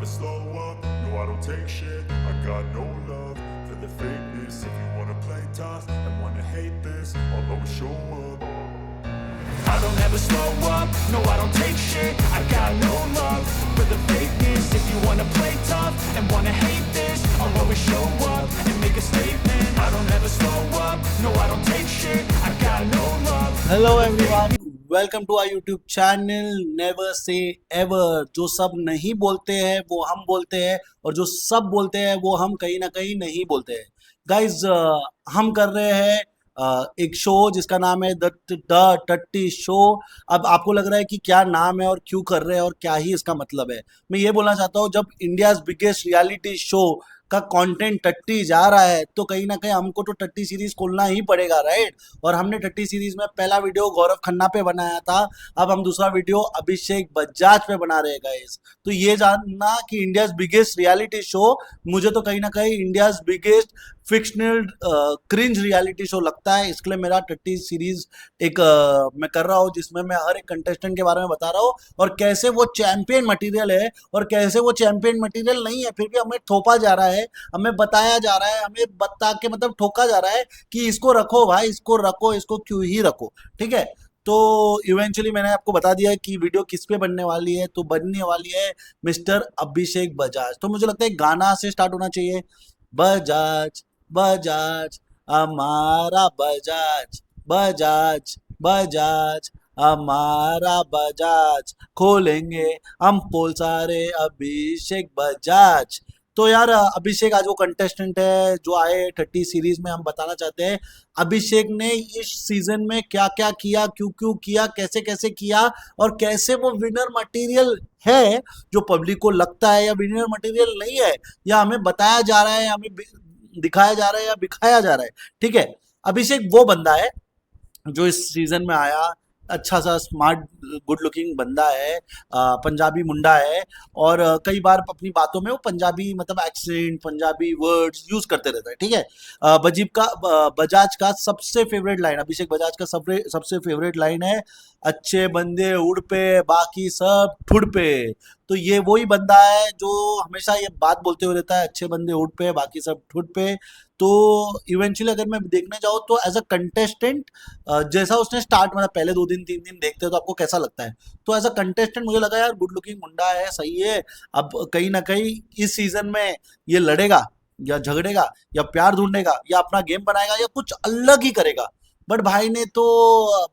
slow up, no I don't take shit. I got no love for the fakeness. If you wanna play tough and wanna hate this, I'll always show up. I don't ever slow up, no I don't take shit. I got no love for the fakeness. If you wanna play tough and wanna hate this, I'll always show up and make a statement. I don't ever slow up, no I don't take shit. I got no love. Hello everyone, welcome to our YouTube channel Never Say Ever. जो सब नहीं बोलते हैं वो हम बोलते हैं, और जो सब बोलते हैं वो हम कहीं ना कहीं नहीं बोलते हैं। गाइज, हम कर रहे हैं एक शो जिसका नाम है द टट्टी शो। अब आपको लग रहा है कि क्या नाम है और क्यों कर रहे हैं और क्या ही इसका मतलब है। मैं ये बोलना चाहता हूँ, जब इंडियाज बिगेस्ट रियलिटी शो का कंटेंट टट्टी जा रहा है तो कहीं ना कहीं हमको तो टट्टी सीरीज खोलना ही पड़ेगा, राइट। और हमने टट्टी सीरीज में पहला वीडियो गौरव खन्ना पे बनाया था, अब हम दूसरा वीडियो अभिषेक बजाज पे बना रहे हैं गाइस। तो ये जानना कि इंडियाज बिगेस्ट रियलिटी शो, मुझे तो कहीं ना कहीं India's biggest fictional cringe reality show लगता है। इसके लिए मेरा टट्टी सीरीज एक मैं कर रहा हूँ जिसमें मैं हर एक कंटेस्टेंट के बारे में बता रहा हूँ और कैसे वो चैंपियन मटेरियल है और कैसे वो चैंपियन मटेरियल नहीं है, फिर भी हमें थोपा जा रहा है, हमें बताया जा रहा है, हमें बता के मतलब ठोका जा रहा है कि इसको रखो भाई, इसको रखो, इसको क्यों ही रखो, ठीक है। तो इवेंचुअली मैंने आपको बता दिया है कि वीडियो किस पे बनने वाली है। तो बनने वाली है मिस्टर अभिषेक बजाज। तो मुझे लगता है गाना से स्टार्ट होना चाहिए। बजाज बजाज हमारा बजाज, बजाज बजाज हमारा बजाज, खोलेंगे हम पोल सारे अभिषेक बजाज। तो यार, अभिषेक आज वो कंटेस्टेंट है जो आए टट्टी सीरीज में। हम बताना चाहते हैं अभिषेक ने इस सीजन में क्या क्या किया, क्यों क्यों किया, कैसे कैसे किया, और कैसे वो विनर मटेरियल है जो पब्लिक को लगता है, या विनर मटेरियल नहीं है, या हमें बताया जा रहा है, हमें दिखाया जा रहा है या दिखाया जा रहा है, ठीक है। अभिषेक वो बंदा है जो इस सीजन में आया, अच्छा सा स्मार्ट गुड लुकिंग बंदा है, पंजाबी मुंडा है, और कई बार अपनी बातों में वो पंजाबी मतलब एक्सेंट, पंजाबी वर्ड्स यूज करते रहता है, ठीक है। बजाज का सबसे फेवरेट लाइन, अभिषेक बजाज का सबसे फेवरेट लाइन है, अच्छे बंदे उड़ पे बाकी सब ठुड़ पे। तो ये वही बंदा है जो हमेशा ये बात बोलते हुए रहता है, अच्छे बंदे उड़ पे बाकी सब ठुड़ पे। तो इवेंचुअली अगर मैं देखने जाऊँ तो एज अ कंटेस्टेंट, जैसा उसने स्टार्ट मतलब पहले 2 दिन 3 दिन देखते हो तो आपको कैसा लगता है, तो एज अ कंटेस्टेंट मुझे लगा यार गुड लुकिंग मुंडा है, सही है। अब कहीं ना कहीं इस सीजन में ये लड़ेगा या झगड़ेगा या प्यार ढूंढेगा या अपना गेम बनाएगा या कुछ अलग ही करेगा। बट भाई ने तो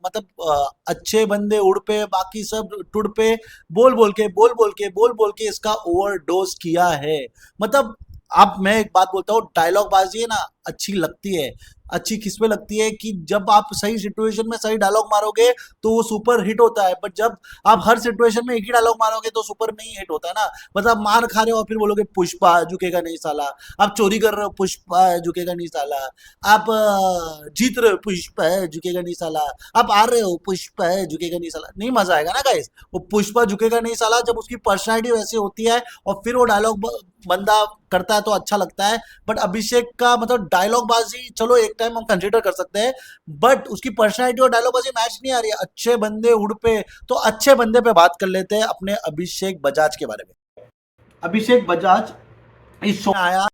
मतलब अच्छे बंदे उड़ पे बाकी सब टुड़ पे बोल बोल के इसका ओवरडोज किया है। मतलब अब मैं एक बात बोलता हूँ, डायलॉग बाजी है ना, अच्छी लगती है। अच्छी किसमें लगती है कि जब आप सही सिचुएशन में सही डायलॉग मारोगे तो वो सुपर हिट होता है, बट जब आप हर सिचुएशन में एक ही डायलॉग मारोगे तो सुपर नहीं हिट होता है ना। मतलब आप मार खा रहे हो और फिर बोलोगे पुष्पा झुकेगा नहीं साला, आप चोरी कर रहे हो पुष्पा झुकेगा नहीं साला, आप जीत रहे हो पुष्पा झुकेगा नहीं साला, आप आ रहे हो पुष्पा झुकेगा नहीं साला, नहीं मजा आएगा ना गाइस। वो पुष्पा झुकेगा नहीं साला जब उसकी पर्सनैलिटी वैसी होती है और फिर वो डायलॉग बंदा करता है तो अच्छा लगता है। बट अभिषेक का मतलब डायलॉग बाजी चलो एक टाइम हम कंसिडर कर सकते हैं, बट उसकी पर्सनैलिटी और डायलॉग बाजी मैच नहीं आ रही है। अच्छे बंदे उड़ पे, तो अच्छे बंदे पे बात कर लेते हैं अपने अभिषेक बजाज के बारे में। अभिषेक बजाज इस शो में आया,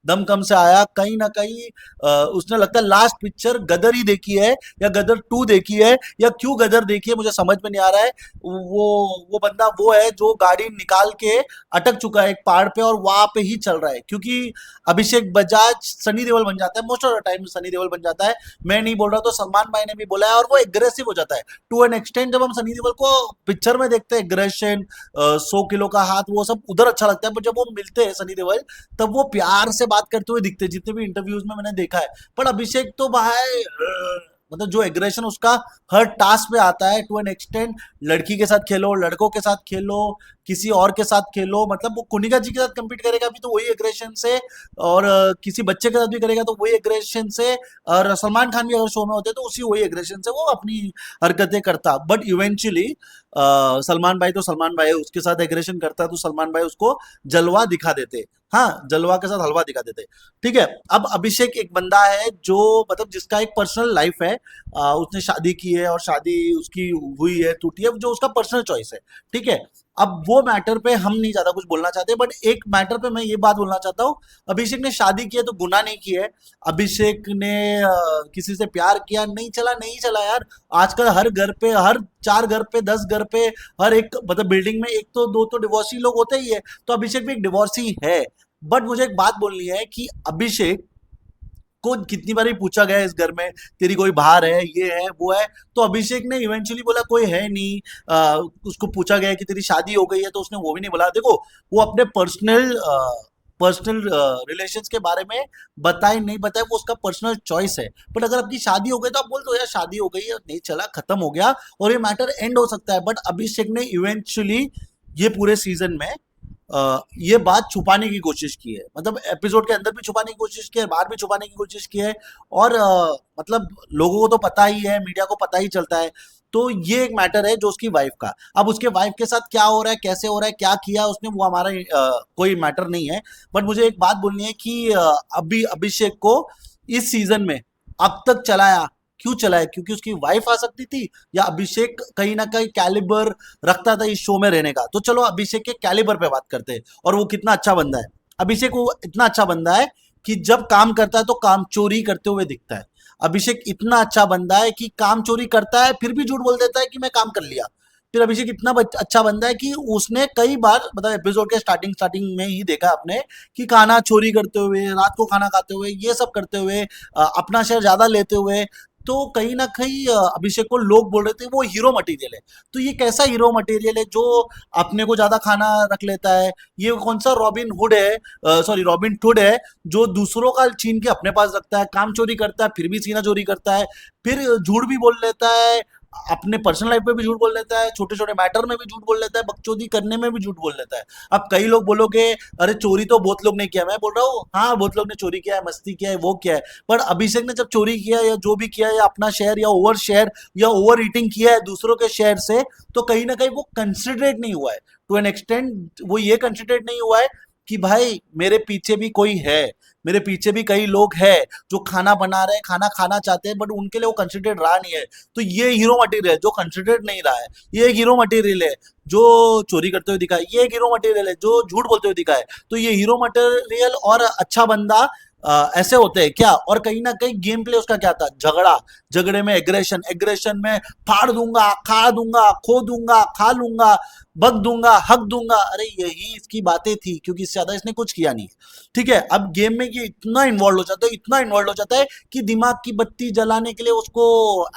दमकम से आया, कहीं ना कहीं उसने लगता है लास्ट पिक्चर गदर ही देखी है या गदर 2 देखी है, या क्यों गदर देखी है मुझे समझ में नहीं आ रहा है। वो बंदा वो है जो गाड़ी निकाल के अटक चुका है एक पहाड़ पे और वहां पे ही चल रहा है, क्योंकि अभिषेक बजाज सनी देओल बन जाता है, most of the time Sunny Deol बन जाता है। मैं नहीं बोल रहा, तो सलमान भाई ने भी बोला है, और वो एग्रेसिव हो जाता है टू एन एक्सटेंट। जब हम सनी देओल को पिक्चर में देखते हैं एग्रेशन, 100 किलो का हाथ, वो सब उधर अच्छा लगता है, पर जब वो मिलते हैं सनी देओल तब वो प्यार से बात करते हुए दिखते, जितने भी इंटरव्यूज में मैंने देखा है। पर अभिषेक तो भाई मतलब जो एग्रेशन उसका हर टास्क पे आता है टू एन एक्सटेंट। लड़की के साथ खेलो, लड़कों के साथ खेलो, किसी और के साथ खेलो, मतलब वो कुनिका जी के साथ कम्पीट करेगा भी तो वही एग्रेशन से, और किसी बच्चे के साथ भी करेगा तो वही एग्रेशन से, और सलमान खान भी अगर शो में होते तो उसी वही एग्रेशन से वो अपनी हरकतें करता। बट इवेंचुअली सलमान भाई तो सलमान भाई है, उसके साथ एग्रेशन करता तो सलमान भाई उसको जलवा दिखा देते, हाँ जलवा के साथ हलवा दिखा देते, ठीक है। अब अभिषेक एक बंदा है जो मतलब जिसका एक पर्सनल लाइफ है, उसने शादी की है और शादी उसकी हुई है टूटी है, जो उसका पर्सनल चॉइस है, ठीक है। अब वो मैटर पे हम नहीं ज्यादा कुछ बोलना चाहते, बट एक मैटर पे मैं ये बात बोलना चाहता हूँ। अभिषेक ने शादी की है तो गुनाह नहीं किया है। अभिषेक ने किसी से प्यार किया, नहीं चला, नहीं चला यार। आजकल हर घर पे, हर 4 घर पे, 10 घर पे, हर एक मतलब बिल्डिंग में एक तो दो तो डिवोर्सी लोग होते ही है। तो अभिषेक भी एक डिवोर्सी है। बट मुझे एक बात बोलनी है कि अभिषेक को कितनी बार ही पूछा गया है इस घर में, तेरी कोई बाहर है, ये है, वो है। तो अभिषेक ने इवेंचुअली बोला कोई है नहीं। उसको पूछा गया कि तेरी शादी हो गई है, तो उसने वो भी नहीं बोला। देखो, वो अपने पर्सनल रिलेशंस के बारे में बताए नहीं बताए, वो उसका पर्सनल चॉइस है। बट अगर आपकी शादी हो गई तो आप बोल दो यार शादी हो गई है, नहीं चला, खत्म हो गया, और ये मैटर एंड हो सकता है। बट अभिषेक ने इवेंचुअली ये पूरे सीजन में ये बात छुपाने की कोशिश की है। मतलब एपिसोड के अंदर भी छुपाने की कोशिश की है, बाहर भी छुपाने की कोशिश की है। और मतलब लोगों को तो पता ही है, मीडिया को पता ही चलता है। तो ये एक मैटर है जो उसकी वाइफ का। अब उसके वाइफ के साथ क्या हो रहा है, कैसे हो रहा है, क्या किया उसने, वो हमारा कोई मैटर नहीं है। बट मुझे एक बात बोलनी है कि अभी अभिषेक को इस सीजन में अब तक चलाया, क्यों चलाया? क्योंकि उसकी वाइफ आ सकती थी, या अभिषेक कहीं ना कहीं कैलिबर रखता था इस शो में रहने का? तो चलो अभिषेक के कैलिबर पे बात करते हैं, और वो कितना अच्छा बंदा है। अभिषेक वो इतना अच्छा बंदा है कि जब काम करता है तो काम चोरी करते हुए दिखता है। अभिषेक इतना अच्छा बंदा है कि काम चोरी करता है फिर भी झूठ बोल देता है कि मैं काम कर लिया। फिर अभिषेक इतना अच्छा बंदा है कि उसने कई बार मतलब एपिसोड के स्टार्टिंग स्टार्टिंग में ही देखा आपने कि खाना चोरी करते हुए, रात को खाना खाते हुए, ये सब करते हुए, अपना शेयर ज्यादा लेते हुए। तो कहीं ना कहीं अभिषेक को लोग बोल रहे थे वो हीरो मटेरियल है। तो ये कैसा हीरो मटेरियल है जो अपने को ज्यादा खाना रख लेता है? ये कौन सा रॉबिन हुड है, सॉरी रॉबिन हुड है, जो दूसरों का छीन के अपने पास रखता है, काम चोरी करता है फिर भी सीना चोरी करता है, फिर झूठ भी बोल लेता है, अपने पर्सनल लाइफ में भी झूठ बोल लेता है, छोटे छोटे मैटर में भी झूठ बोल लेता है, बकचोदी करने में भी झूठ बोल लेता है। अब कई लोग बोलोगे अरे चोरी तो बहुत लोग ने किया, मैं बोल रहा हूँ हाँ बहुत लोग ने चोरी किया है, मस्ती किया है, वो किया है। पर अभिषेक ने जब चोरी किया या जो भी किया, या अपना शेयर या ओवर ईटिंग किया है दूसरों के शेयर से, तो कहीं ना कहीं वो कंसिडरेट नहीं हुआ है। टू एन एक्सटेंट वो ये कंसिडरेट नहीं हुआ है कि भाई मेरे पीछे भी कोई है, मेरे पीछे भी कई लोग हैं जो खाना बना रहे हैं, खाना खाना चाहते हैं, बट उनके लिए वो कंसिडरेट रहा नहीं है। तो ये हीरो मटेरियल है जो कंसिडरेट नहीं रहा है। ये एक हीरो मटेरियल है जो चोरी करते हुए दिखा है। ये एक हीरो मटेरियल है जो झूठ बोलते हुए दिखा है। तो ये हीरो मटेरियल और अच्छा बंदा ऐसे होते हैं क्या? और कहीं ना कहीं गेम प्ले उसका क्या था? झगड़ा, झगड़े में एग्रेशन, एग्रेशन में फाड़ दूंगा, खा दूंगा, खो दूंगा, खा लूंगा, बक दूंगा, हक दूंगा। अरे यही इसकी बातें थी, क्योंकि इससे ज्यादा इसने कुछ किया नहीं। ठीक है, अब गेम में ये इतना इन्वॉल्व हो जाता है, इतना इन्वॉल्व हो जाता है कि दिमाग की बत्ती जलाने के लिए उसको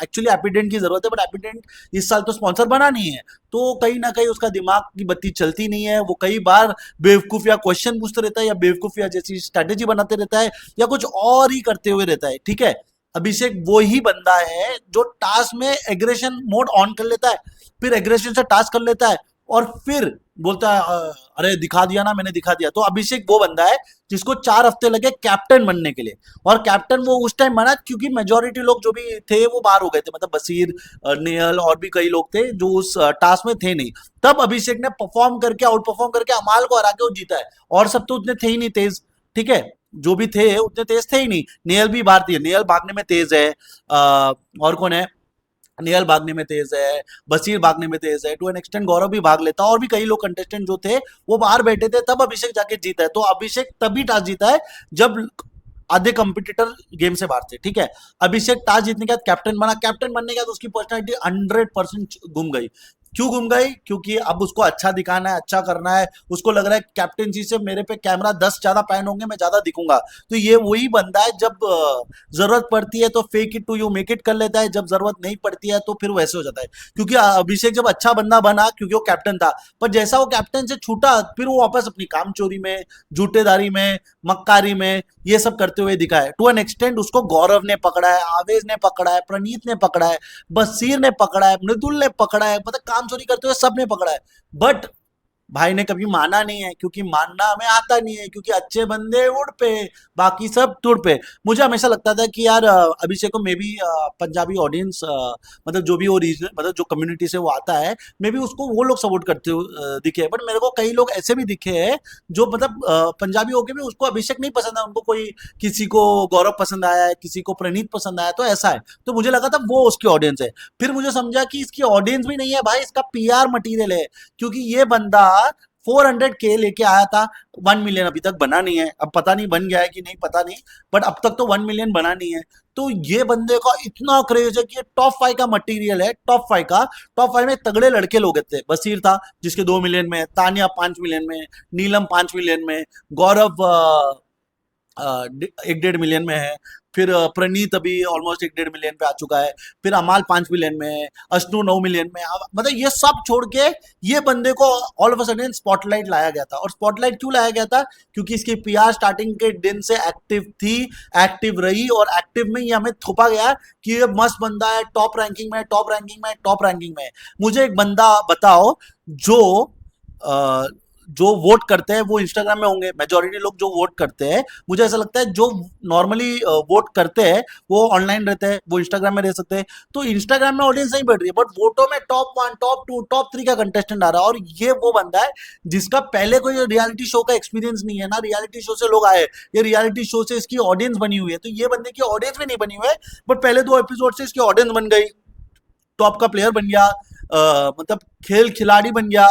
एक्चुअली हैप्पीडेंट की जरूरत है। बट हैप्पीडेंट इस साल तो स्पॉन्सर बना नहीं है, तो कहीं ना कहीं उसका दिमाग की बत्ती चलती नहीं है। वो कई बार बेवकूफ या क्वेश्चन पूछते रहता है, या बेवकूफ या जैसी स्ट्रेटेजी बनाते रहता है, या कुछ और ही करते हुए रहता है। ठीक है, अभिषेक वो ही बंदा है जो टास्क में एग्रेशन मोड ऑन कर लेता है, फिर एग्रेशन से टास्क कर लेता है, और फिर बोलता है अरे दिखा दिया ना, मैंने दिखा दिया। तो अभिषेक वो बंदा है जिसको 4 हफ्ते लगे कैप्टन बनने के लिए। और कैप्टन वो उस टाइम बना क्योंकि मेजोरिटी लोग जो भी थे वो बाहर हो गए थे, मतलब बसीर, नेहल और भी कई लोग थे जो उस टास्क में थे नहीं। तब अभिषेक ने परफॉर्म करके, आउट परफॉर्म करके अमाल को हरा के वो जीता है। और सब तो उतने थे ही नहीं तेज। ठीक है, जो भी थे उतने तेज थे ही नहीं। नेहल भी भारतीय, नेहल भागने में तेज है। और कौन है? नियल भागने में तेज है, बसीर भागने में तेज है, टू एन एक्सटेंट गौरव भी भाग लेता, और भी कई लोग कंटेस्टेंट जो थे वो बाहर बैठे थे। तब अभिषेक जाके जीता है। तो अभिषेक तभी टास्क जीता है जब आधे कंपटीटर गेम से बाहर थे। ठीक है, अभिषेक टास्क जीतने के बाद कैप्टन बना। कैप्टन बनने के बाद उसकी पर्सनैलिटी 100% घूम गई। क्यों घूम गई? क्योंकि अब उसको अच्छा दिखाना है, अच्छा करना है। उसको लग रहा है कैप्टनसी से मेरे पे कैमरा 10 ज्यादा पैन होंगे, मैं ज्यादा दिखूंगा। तो ये वही बंदा है जब जरूरत पड़ती है तो fake it to you make it कर लेता है, जब जरूरत नहीं पड़ती है तो फिर वैसे हो जाता है। क्योंकि अभिषेक जब अच्छा बंदा बना क्योंकि वो कैप्टन था, पर जैसा वो कैप्टन से छूटा फिर वो वापस अपनी काम चोरी में, झूठेदारी में, मक्कारी में, ये सब करते हुए दिखा है। टू एन एक्सटेंट उसको गौरव ने पकड़ा है, आवेज ने पकड़ा है, प्रणीत ने पकड़ा है, बसीर ने पकड़ा है, मृदुल ने पकड़ा है, मतलब काम चोरी करते हुए सबने पकड़ा है। बट भाई ने कभी माना नहीं है, क्योंकि मानना हमें आता नहीं है, क्योंकि अच्छे बंदे उड़ पे, बाकी सब तुड़ पे। मुझे हमेशा लगता था कि यार अभिषेक को मे बी पंजाबी ऑडियंस, मतलब जो भी वो रीजन, मतलब जो कम्युनिटी से वो आता है, मे बी उसको वो लोग सपोर्ट करते हो दिखे, बट मेरे को कई लोग ऐसे भी दिखे हैं जो मतलब पंजाबी होके भी उसको अभिषेक नहीं पसंद है, उनको कोई, किसी को गौरव पसंद आया है, किसी को प्रणीत पसंद आया, तो ऐसा है। तो मुझे लगा था वो उसकी ऑडियंस है। फिर मुझे समझा कि इसकी ऑडियंस भी नहीं है भाई, इसका पीआर मटेरियल है, क्योंकि ये बंदा 400K लेके आया था। 1 मिलियन अभी तक बना नहीं है, अब पता नहीं बन गया है कि नहीं, पता नहीं, बट अब तक तो 1 मिलियन बना नहीं है। तो ये बंदे का इतना क्रेज है कि ये टॉप 5 का मटेरियल है, टॉप 5 का। टॉप 5 में तगड़े लड़के लोग थे। बशीर था जिसके 2 मिलियन में, तानिया 5 मिलियन में, नीलम 5 मिलियन में, गौरव 1-1.5 मिलियन में है, फिर प्रणीत अभी ऑलमोस्ट 1-1.5 मिलियन पे आ चुका है, फिर अमाल 5 मिलियन में है, अश्नु 9 मिलियन में। मतलब ये सब छोड़ के ये बंदे को all of a sudden spotlight लाया गया था। और स्पॉटलाइट क्यों लाया गया था? क्योंकि इसकी पीआर स्टार्टिंग के दिन से एक्टिव थी, एक्टिव रही, और एक्टिव में ये हमें थोपा गया कि ये मस्त बंदा है, टॉप रैंकिंग में, टॉप रैंकिंग में, टॉप रैंकिंग में। मुझे एक बंदा बताओ जो अ, जो वोट करते हैं वो इंस्टाग्राम में होंगे, मेजोरिटी लोग जो वोट करते हैं, मुझे ऐसा लगता है जो नॉर्मली वोट करते हैं वो ऑनलाइन रहते हैं, वो इंस्टाग्राम में रह सकते हैं। तो इंस्टाग्राम में ऑडियंस नहीं बढ़ रही है, बट वोटों में टॉप 1, टॉप 2, टॉप 3 का कंटेस्टेंट आ रहा है। और ये वो बंदा है जिसका पहले कोई रियलिटी शो का एक्सपीरियंस नहीं है, ना रियलिटी शो से लोग आए, ये रियलिटी शो से इसकी ऑडियंस बनी हुई है। तो ये बंदे की ऑडियंस भी नहीं बनी हुई है, बट पहले 2 एपिसोड से इसकी ऑडियंस बन गई, टॉप का प्लेयर बन गया, मतलब खेल खिलाड़ी बन गया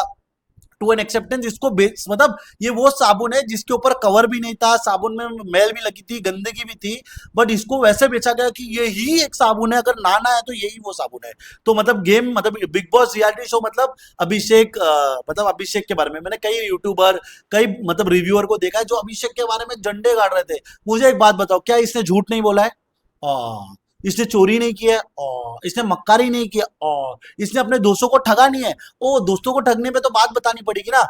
टू एन एक्सेप्टेंस। इसको मतलब ये वो साबुन है जिसके ऊपर कवर भी नहीं था, साबुन में मैल भी लगी थी, गंदगी भी थी, बट इसको वैसे बेचा गया कि ये ही एक साबुन है, अगर नहाना है तो यही वो साबुन है। तो मतलब गेम, मतलब बिग बॉस रियलिटी शो, मतलब अभिषेक, मतलब अभिषेक के बारे में मैंने कई यूट्यूबर, कई मतलब रिव्यूअर को देखा है जो अभिषेक के बारे में झंडे गाड़ रहे थे। मुझे एक बात बताओ, क्या इसने झूठ नहीं बोला है? इसने चोरी नहीं किया है, इसने मक्कारी नहीं किया, इसने अपने दोस्तों को ठगा नहीं है। ओ, दोस्तों को ठगने पे तो बात बतानी पड़ेगी ना।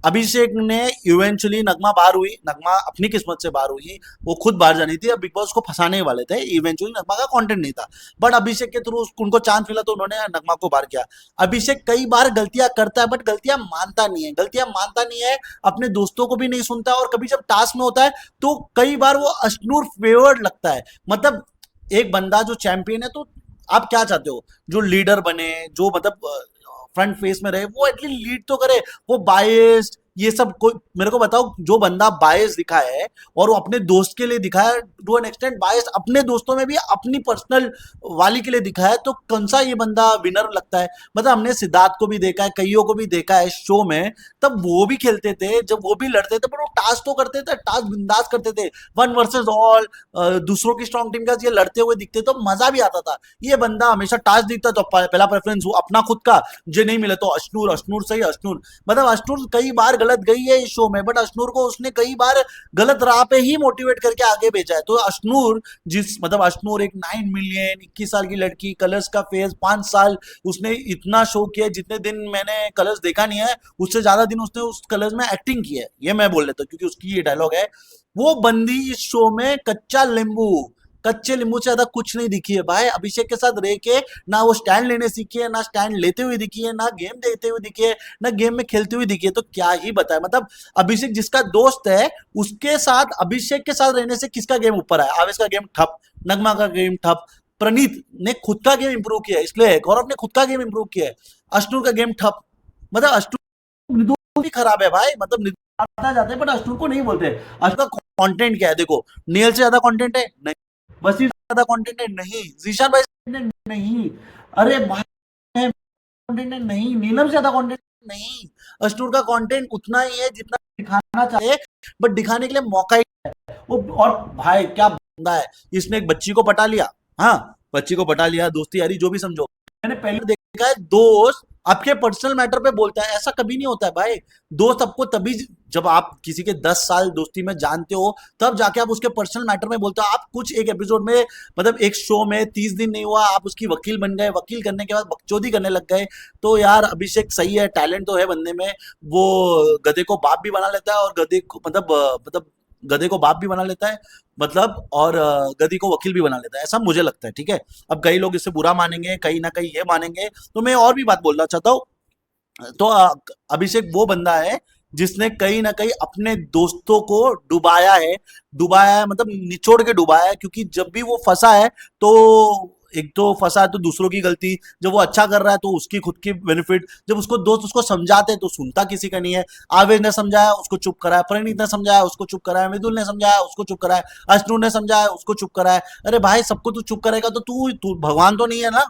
अभिषेक ने इवेंचुअली, नगमा बाहर हुई, नगमा अपनी किस्मत से बाहर हुई, वो खुद बाहर जानी थी, अब बिग बॉस को फंसाने वाले थे, इवेंचुअली नगमा का कंटेंट नहीं था, बट अभिषेक के थ्रू उनको चांस मिला तो उन्होंने नगमा को बाहर किया। अभिषेक कई बार गलतियां करता है, बट गलतियां मानता नहीं है, गलतियां मानता नहीं है, अपने दोस्तों को भी नहीं सुनता, और कभी जब टास्क में होता है तो कई बार वो अश्नूर फेवर्ड लगता है। मतलब एक बंदा जो चैंपियन है, तो आप क्या चाहते हो? जो लीडर बने, जो मतलब फ्रंट फेस में रहे, वो एटलीस्ट लीड तो करे। वो बायस्ड, ये सब कोई मेरे को बताओ, जो बंदा बायस दिखा है और वो अपने दोस्त के लिए दिखा है, टू एन एक्सटेंट बायस अपने दोस्तों में भी अपनी पर्सनल वाली के लिए दिखा है, तो कौन सा ये बंदा विनर लगता है? मतलब हमने सिद्धार्थ को भी देखा है, कईयों को भी देखा है शो में, तब वो भी खेलते थे, जब वो भी लड़ते थे, पर वो टास्क तो करते थे, टास्क बिंदास करते थे, 1 वर्सेस ऑल, दूसरों की स्ट्रॉन्ग टीम का ये लड़ते हुए दिखते तो मजा भी आता था। ये बंदा हमेशा टास्क दिखता तो पहला प्रेफरेंस वो अपना खुद का, जो नहीं मिले तो अश्नूर, अश्नूर सही, अश्नूर। मतलब अश्नूर कई बार गलत गई है इस शो में, बट अश्नूर को उसने कई बार गलत राह पे ही मोटिवेट करके आगे भेजा है। तो अश्नूर, जिस मतलब अश्नूर एक 9 मिलियन 21 साल की लड़की, कलर्स का फेस, 5 साल उसने इतना शो किया, जितने दिन मैंने कलर्स देखा नहीं है उससे ज्यादा दिन उसने उस कलर्स में एक्टिंग की है, ये मैं बोल लेता हूँ, क्योंकि उसकी ये डायलॉग है। वो बंदी इस शो में कच्चा नींबू, कच्चे नींबू से ज्यादा कुछ नहीं दिखी है भाई। अभिषेक के साथ रह के ना वो स्टैंड लेने सीखी है, ना स्टैंड लेते हुए दिखी है, ना गेम देखते हुए दिखी है, ना गेम में खेलते हुए दिखी है, तो क्या ही बताए। मतलब अभिषेक जिसका दोस्त है, उसके साथ, अभिषेक के साथ रहने से किसका गेम ऊपर है? आवेश का गेम ठप, नगमा का गेम ठप, प्रणीत ने खुद का गेम इंप्रूव किया है, इसलिए गौरव ने खुद का गेम इंप्रूव किया है, अश्नूर का गेम ठप। मतलब अश्नूर, निदोल भी खराब है भाई, मतलब निदोल आता जाते हैं, बट अश्नूर को नहीं बोलते। अश्नूर का कंटेंट क्या है? देखो, नेल से ज्यादा कंटेंट है नहीं, वसीम से ज्यादा कंटेंट है नहीं, जीशान भाई से content नहीं, अरे भाई कंटेंट है नहीं, नीलम से ज्यादा कंटेंट नहीं। अश्नूर का कंटेंट उतना ही है जितना दिखाना चाहे, बट दिखाने के लिए मौका ही है वो। और भाई क्या बंदा है, इसने एक बच्ची को पटा लिया, हाँ, बच्ची को पटा लिया, दोस्ती यारी जो भी समझो। मैंने पहले देखा है, दोस्त आपके पर्सनल मैटर पे बोलता है, ऐसा कभी नहीं होता है भाई। दोस्त आपको तभी, जब आप किसी के 10 साल दोस्ती में जानते हो, तब जाके आप उसके पर्सनल मैटर में बोलते हो। आप कुछ एक एपिसोड में, मतलब एक शो में 30 दिन नहीं हुआ, आप उसकी वकील बन गए, वकील करने के बाद बकचोदी करने लग गए। तो यार अभिषेक सही है, टैलेंट तो है बंदे में, वो गधे को बाप भी बना लेता है, और गधे को मतलब गधे को बाप भी बना लेता है, मतलब, और गधी को वकील भी बना लेता है, ऐसा मुझे लगता है, ठीक है। अब कई लोग इससे बुरा मानेंगे, कहीं ना कहीं ये मानेंगे, तो मैं और भी बात बोलना चाहता हूँ तो अभिषेक वो बंदा है जिसने कहीं ना कहीं अपने दोस्तों को डुबाया है मतलब निचोड़ के डुबाया है, क्योंकि जब भी वो फंसा है तो एक तो फंसा है तो दूसरों की गलती, जब वो अच्छा कर रहा है तो उसकी खुद की बेनिफिट, जब उसको दोस्त उसको समझाते हैं तो सुनता किसी का नहीं है। आवेश ने समझाया उसको चुप कराया, प्रणीत ने समझाया उसको चुप कराया, मृदुल ने समझाया उसको चुप कराया, अश्नू ने समझाया उसको चुप कराया। अरे भाई सबको तू चुप करेगा तो तू तू भगवान तो नहीं है ना।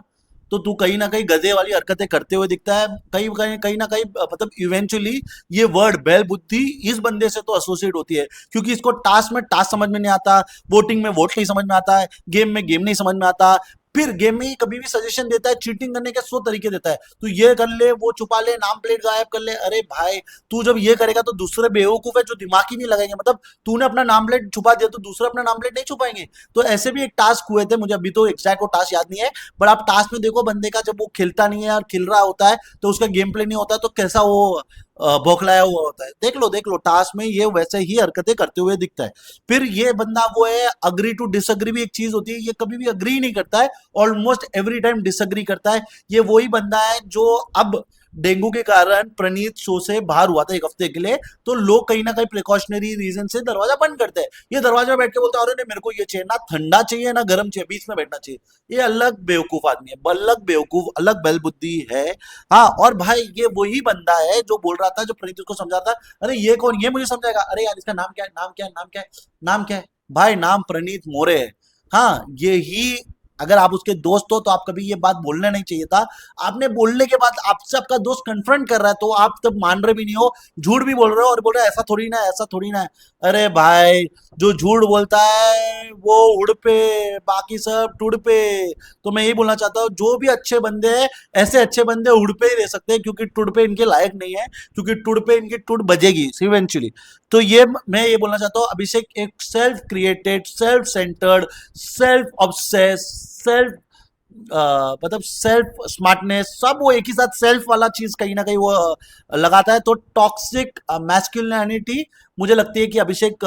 तो तू कहीं ना कहीं गधे वाली हरकतें करते हुए दिखता है, कहीं ना कहीं मतलब इवेंचुअली ये वर्ड बैल बुद्धि इस बंदे से तो एसोसिएट होती है, क्योंकि इसको टास्क में टास्क समझ में नहीं आता, वोटिंग में वोट नहीं समझ में आता है, गेम में गेम नहीं समझ में आता, फिर गेम में ही कभी भी सजेशन देता है, चीटिंग करने के 100 तरीके देता है, तू ये कर ले वो छुपा ले नाम प्लेट गायब कर ले। अरे भाई तू जब ये करेगा तो दूसरे बेवकूफ है जो दिमाग ही नहीं लगाएंगे, मतलब तूने अपना नाम प्लेट छुपा दिया तो दूसरे अपना नाम प्लेट नहीं छुपाएंगे। तो ऐसे भी एक टास्क हुए थे, मुझे अभी तो एग्जैक्ट वो टास्क याद नहीं है, बट आप टास्क में देखो बंदे का जब वो खेलता नहीं है और खेल रहा होता है तो उसका गेम प्ले नहीं होता है, तो कैसा वो बौखलाया हुआ होता है। देख लो टास्क में ये वैसे ही हरकतें करते हुए दिखता है। फिर ये बंदा वो है, अग्री टू डिसअग्री भी एक चीज होती है, ये कभी भी अग्री नहीं करता है, ऑलमोस्ट एवरी टाइम डिसअग्री करता है। ये वही बंदा है जो अब डेंगू के कारण प्रणीत शो से बाहर हुआ था एक हफ्ते के लिए, तो लोग कहीं ना कहीं प्रिकॉशनरी रीजन से दरवाजा बंद करते हैं। ये दरवाजा में बैठ के बोलता है अरे नहीं मेरे को ये चाहिए ना, ठंडा चाहिए ना गर्म चाहिए, बीच में बैठना चाहिए। ये अलग बेवकूफ आदमी है, अलग बेवकूफ, अलग बैलबुद्धि है। हाँ और भाई ये वही बंदा है जो बोल रहा था, जो प्रणीत को समझाता, अरे ये कौन, ये मुझे समझाएगा, अरे यार इसका नाम क्या है, नाम क्या है, नाम क्या है, नाम क्या है, भाई नाम प्रणीत मोरे है। हाँ ये ही, अगर आप उसके दोस्त हो तो आप कभी ये बात बोलना नहीं चाहिए था। आपने बोलने के बाद आपसे आपका दोस्त कन्फ्रंट कर रहा है तो आप तब मान रहे भी नहीं हो, झूठ भी बोल रहे हो और बोल रहे हो ऐसा थोड़ी ना है, ऐसा थोड़ी ना है। अरे भाई जो झूठ बोलता है वो उड़ पे, बाकी सब टुड़ पे। तो मैं यही बोलना चाहता हूँ जो भी अच्छे बंदे हैं, ऐसे अच्छे बंदे उड़ पे ही रह सकते हैं, क्योंकि टुड़ पे इनके लायक नहीं है, क्योंकि टुड़ पे इनकी टुड़ बजेगी इवेंचुअली। तो ये मैं ये बोलना चाहता हूँ, अभिषेक एक self created, self centred, self obsess, self मतलब सेल्फ स्मार्टनेस, सब वो एक ही साथ सेल्फ वाला चीज कहीं ना कहीं वो लगाता है। तो टॉक्सिक मैस्कुलिनिटी मुझे लगती है कि अभिषेक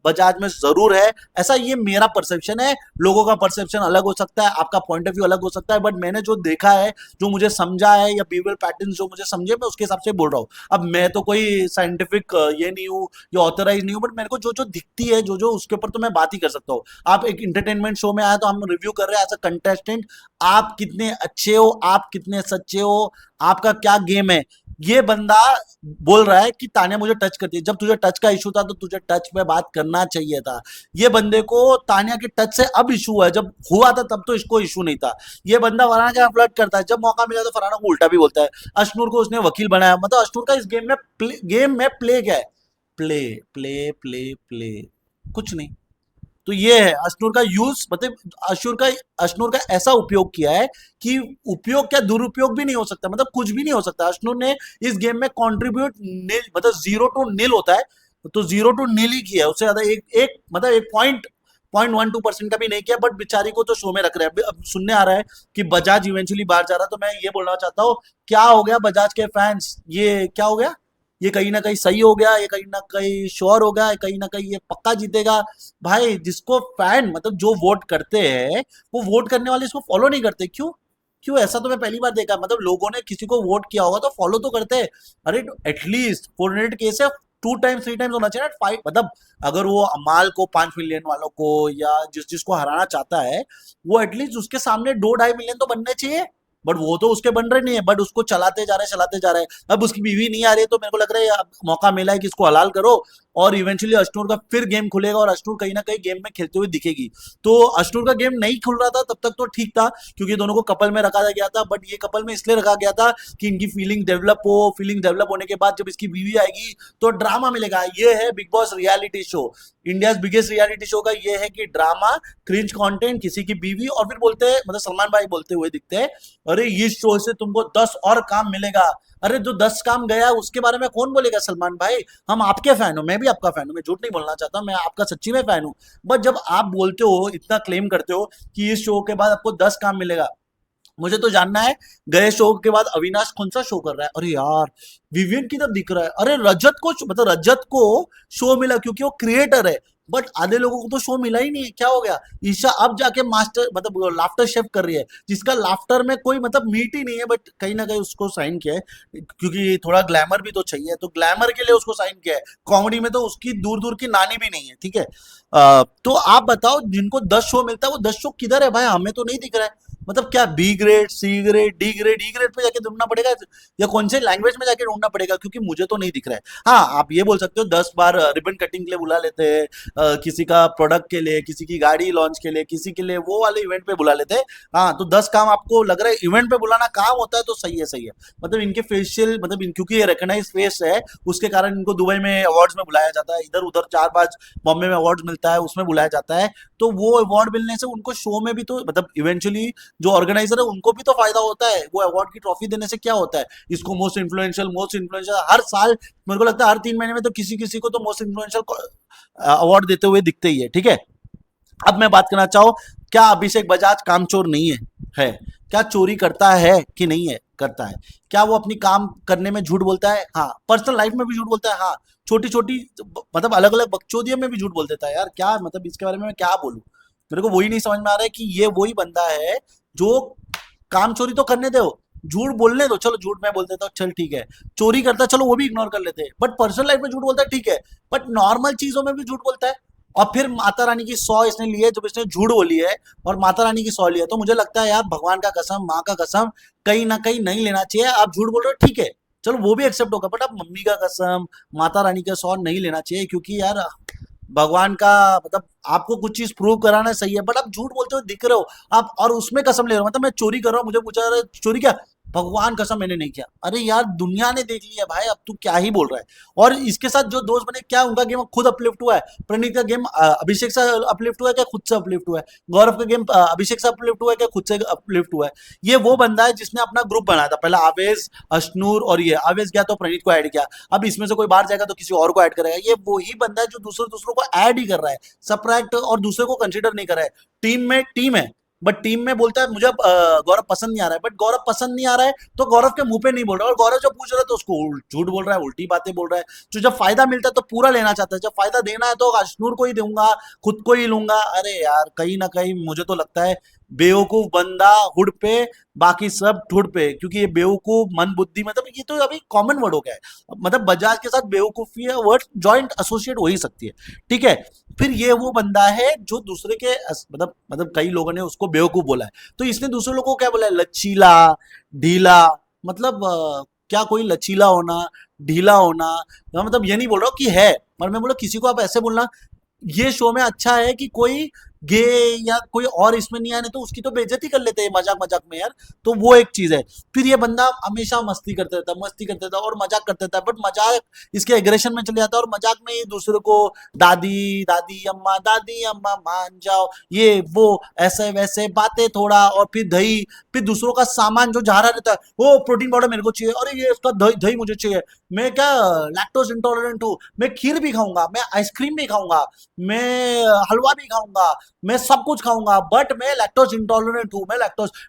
बजाज में जरूर है। ऐसा ये मेरा परसेप्शन है, लोगों का परसेप्शन अलग हो सकता है, आपका पॉइंट ऑफ व्यू अलग हो सकता है, बट मैंने जो देखा है, जो मुझे समझा है, या बिहेवियर पैटर्न जो मुझे समझे, मैं उसके हिसाब से बोल रहा हूँ। अब मैं तो कोई साइंटिफिक ये नहीं हूँ या ऑथराइज नहीं हूँ, बट मेरे को जो जो दिखती है, जो जो उसके ऊपर तो मैं बात ही कर सकता हूँ। आप एक इंटरटेनमेंट शो में आए तो हम रिव्यू कर रहे हैं एज अ कंटेस्टेंट, आप कितने अच्छे हो, आप कितने सच्चे हो, आपका क्या गेम है। ये बंदा बोल रहा है कि तानिया मुझे टच करती है, जब तुझे टच का इशू था तो तुझे टच पे बात करना चाहिए था। ये बंदे को तानिया के टच से अब इशू है, जब हुआ था तब तो इसको इशू नहीं था। ये बंदा फरहाना के फ्लर्ट करता है, जब मौका मिला तो फरहाना को उल्टा भी बोलता है। अशनूर को उसने वकील बनाया, मतलब अशनूर का इस गेम में प्ले क्या है, प्ले प्ले प्ले प्ले, कुछ नहीं। तो ये है अश्नूर का यूज, मतलब अश्नूर का ऐसा उपयोग किया है कि उपयोग क्या दुरुपयोग भी नहीं हो सकता, मतलब कुछ भी नहीं हो सकता। अश्नूर ने इस गेम में कंट्रीब्यूट निल, मतलब 0 to 0 होता है, तो 0 to 0 ही किया है, उससे ज्यादा एक मतलब 1.12% का भी नहीं किया, बट बेचारी को तो शो में रख रहे हैं। अब सुनने आ रहा है कि बजाज इवेंचुअली बाहर जा रहा है, तो मैं ये बोलना चाहता हूँ क्या हो गया बजाज के फैंस, ये क्या हो गया, ये कहीं ना कहीं सही हो गया, ये कहीं ना कहीं श्योर हो गया, कहीं ना कहीं ये पक्का जीतेगा। भाई जिसको फैन मतलब जो वोट करते हैं वो वोट करने वाले इसको फॉलो नहीं करते, क्यों, क्यों ऐसा तो मैं पहली बार देखा, मतलब लोगों ने किसी को वोट किया होगा तो फॉलो तो करते हैं। अरे एटलीस्ट 400 केस है, 2 times 3 times होना चाहिए ना फाइट, मतलब अगर वो अमाल को 5 मिलियन वालों को या जिसको हराना चाहता है, वो एटलीस्ट उसके सामने 2-2.5 मिलियन तो बनने चाहिए, बट वो तो उसके बन रहे नहीं है, बट उसको चलाते जा रहे हैं, चलाते जा रहे हैं। अब उसकी बीवी नहीं आ रही है तो मेरे को लग रहा है अब मौका मिला है कि इसको हलाल करो, और इवेंचुअली अश्नूर का फिर गेम खुलेगा और अश्नूर कहीं ना कहीं गेम में खेलते हुए दिखेगी। तो अश्नूर का गेम नहीं खुल रहा था तब तक तो ठीक था, क्योंकि दोनों को कपल में रखा गया था, बट ये कपल में इसलिए रखा गया था कि इनकी फीलिंग डेवलप हो, फीलिंग डेवलप होने के बाद जब इसकी बीवी आएगी तो ड्रामा मिलेगा। ये है big boss reality show, India biggest reality show का ये है कि ड्रामा, क्रिंज कंटेंट, किसी की बीवी, और फिर बोलते हैं, मतलब सलमान भाई बोलते हुए दिखते हैं, अरे इस शो से तुमको 10 और काम मिलेगा। अरे जो 10 काम गया उसके बारे में कौन बोलेगा सलमान भाई, हम आपके फैन हो, मैं भी आपका फैन हूं, मैं झूठ नहीं बोलना चाहता, मैं आपका सच्ची में फैन हूं। बट जब आप बोलते हो, इतना क्लेम करते हो कि इस शो के बाद आपको 10 काम मिलेगा, मुझे तो जानना है गए शो के बाद अविनाश कौन सा शो कर रहा है। अरे यार विवियन की तरफ दिख रहा है, अरे रजत को, मतलब रजत को शो मिला क्योंकि वो क्रिएटर है। बट आधे लोगों को तो शो मिला ही नहीं है, क्या हो गया? ईशा अब जाके मास्टर मतलब लाफ्टर शेफ कर रही है, जिसका लाफ्टर में कोई मतलब मीट ही नहीं है, बट कहीं ना कहीं उसको साइन किया है क्योंकि थोड़ा ग्लैमर भी तो चाहिए, तो ग्लैमर के लिए उसको साइन किया है। कॉमेडी में तो उसकी दूर दूर की नानी भी नहीं है, ठीक है। तो आप बताओ, जिनको 10 शो मिलता है वो 10 शो किधर है भाई? हमें तो नहीं दिख रहा है। मतलब क्या B grade, C grade, D grade, E grade पे जाके ढूंढना पड़ेगा, या कौन से लैंग्वेज में जाके ढूंढना पड़ेगा? क्योंकि मुझे तो नहीं दिख रहा है। हाँ, आप ये बोल सकते हो 10 बार रिबन कटिंग के लिए बुला लेते हैं, किसी का प्रोडक्ट के लिए, किसी की गाड़ी लॉन्च के लिए, किसी के लिए वो वाले इवेंट पे बुला लेते हैं। हाँ, तो 10 काम आपको लग रहा है इवेंट पे बुलाना काम होता है, तो सही है, सही है। मतलब इनके फेशियल मतलब क्योंकि ये रिकॉग्नाइज फेस है, उसके कारण इनको दुबई में अवार्ड्स में बुलाया जाता है, इधर उधर 4-5 बॉम्बे में अवार्ड मिलता है उसमें बुलाया जाता है। तो वो अवार्ड मिलने से उनको शो में भी तो मतलब इवेंचुअली जो ऑर्गेनाइजर है उनको भी तो फायदा होता है। वो अवार्ड की ट्रॉफी देने से क्या होता है? इसको मोस्ट इन्फ्लुएंशियल हर साल मेरे को लगता है हर 3 महीने में तो किसी किसी को तो मोस्ट इन्फ्लुएंशियल अवार्ड देते हुए दिखते ही है, ठीक है। अब मैं बात करना चाहूँ, क्या अभिषेक बजाज कामचोर नहीं है? क्या चोरी करता है कि नहीं है? करता है। क्या वो अपनी काम करने में झूठ बोलता है? हाँ। पर्सनल लाइफ में भी झूठ बोलता है? हाँ। छोटी छोटी मतलब अलग अलग बकचोदियों में भी झूठ बोल देता है। यार क्या मतलब इसके बारे में मैं क्या बोलूं? मेरे को वही नहीं समझ में आ रहा है कि ये वही बंदा है जो काम चोरी तो करने दो, झूठ बोलने दो, चलो झूठ मैं बोल देता हूँ, चल ठीक है। चोरी करता है, चलो वो भी इग्नोर कर लेते हैं, बट पर्सनल लाइफ में झूठ बोलता है, ठीक है। बट नॉर्मल चीजों में भी झूठ बोलता है। और फिर माता रानी की 100 इसने ली है, जब इसने झूठ बोली है और माता रानी की 100 ली है, तो मुझे लगता है यार भगवान का कसम, माँ का कसम, कहीं ना कहीं नहीं लेना चाहिए। आप झूठ बोल रहे हो, ठीक है, चलो वो भी एक्सेप्ट होगा, बट आप मम्मी का कसम, माता रानी का 100 नहीं लेना चाहिए, क्योंकि यार भगवान का मतलब आपको कुछ चीज प्रूव कराना सही है, बट आप झूठ बोलते हुए दिख रहे हो आप, और उसमें कसम ले रहे हो। मतलब मैं चोरी कर रहा हूँ, मुझे पूछा अरे चोरी क्या? भगवान कसम मैंने नहीं किया। अरे यार दुनिया ने देख लिया भाई, अब तू क्या ही बोल रहा है? और इसके साथ जो दोस्त बने, क्या उनका गेम खुद अपलिफ्ट हुआ है? प्रणीत का गेम अभिषेक से अपलिफ्ट हुआ है क्या खुद से अपलिफ्ट हुआ है? गौरव का गेम अभिषेक से अपलिफ्ट हुआ है क्या खुद से अपलिफ्ट हुआ है? ये वो बंदा है जिसने अपना ग्रुप बनाया था, पहले आवेश, अशनूर, और ये आवेश गया तो प्रणीत को ऐड किया, अब इसमें से कोई बाहर जाएगा तो किसी और को ऐड करेगा। ये वही बंदा है जो दूसरे दूसरों को ऐड ही कर रहा है, सब्ट्रैक्ट और दूसरे को कंसिडर नहीं कर रहा है। टीम में टीम है, बट टीम में बोलता है मुझे गौरव पसंद नहीं आ रहा है, बट गौरव पसंद नहीं आ रहा है तो गौरव के मुंह पे नहीं बोल रहा है, और गौरव जब पूछ रहा है तो उसको झूठ बोल रहा है, उल्टी बातें बोल रहा है। तो जब फायदा मिलता है तो पूरा लेना चाहता है, जब फायदा देना है तो अशनूर को ही दूंगा, खुद को ही लूंगा। अरे यार कहीं ना कहीं मुझे तो लगता है बेवकूफ बंदा हुड पे, बाकी सब ठुड पे, क्योंकि ये बेवकूफ मन बुद्धि मतलब ये तो अभी कॉमन वर्ड हो गया है। मतलब बजाज के साथ बेवकूफी है वर्ड जॉइंट एसोसिएट हो ही सकती है, ठीक है। फिर ये वो बंदा है जो दूसरे के मतलब कई लोगों ने उसको बेवकूफ बोला है, तो इसने दूसरे लोगों को क्या बोला है? लचीला, ढीला। मतलब क्या कोई लचीला होना, ढीला होना, मतलब ये नहीं बोल रहा हूँ कि है, पर मैं बोला किसी को आप ऐसे बोलना ये शो में अच्छा है कि कोई गे या कोई और इसमें नहीं आने, तो उसकी तो बेइज्जती कर लेते हैं मजाक मजाक में यार। तो वो एक चीज है। फिर ये बंदा हमेशा मस्ती करते रहता है, मस्ती करते रहता है और मजाक करते रहता है, बट मजाक इसके एग्रेशन में चले जाता है, और मजाक में ये दूसरे को दादी अम्मा मान जाओ, ये वो ऐसे वैसे बातें थोड़ा, और फिर दही, फिर दूसरों का सामान जो जा रहा रहता है, वो प्रोटीन पाउडर मेरे को चाहिए, अरे ये इसका दही दही मुझे चाहिए, मैं क्या लैक्टोज इंटॉलरेंट हूँ, मैं खीर भी खाऊंगा, मैं आइसक्रीम भी खाऊंगा, मैं हलवा भी खाऊंगा, मैं सब कुछ खाऊंगा, बट मैं लैक्टोज इंटॉलरेंट हूँ, मैं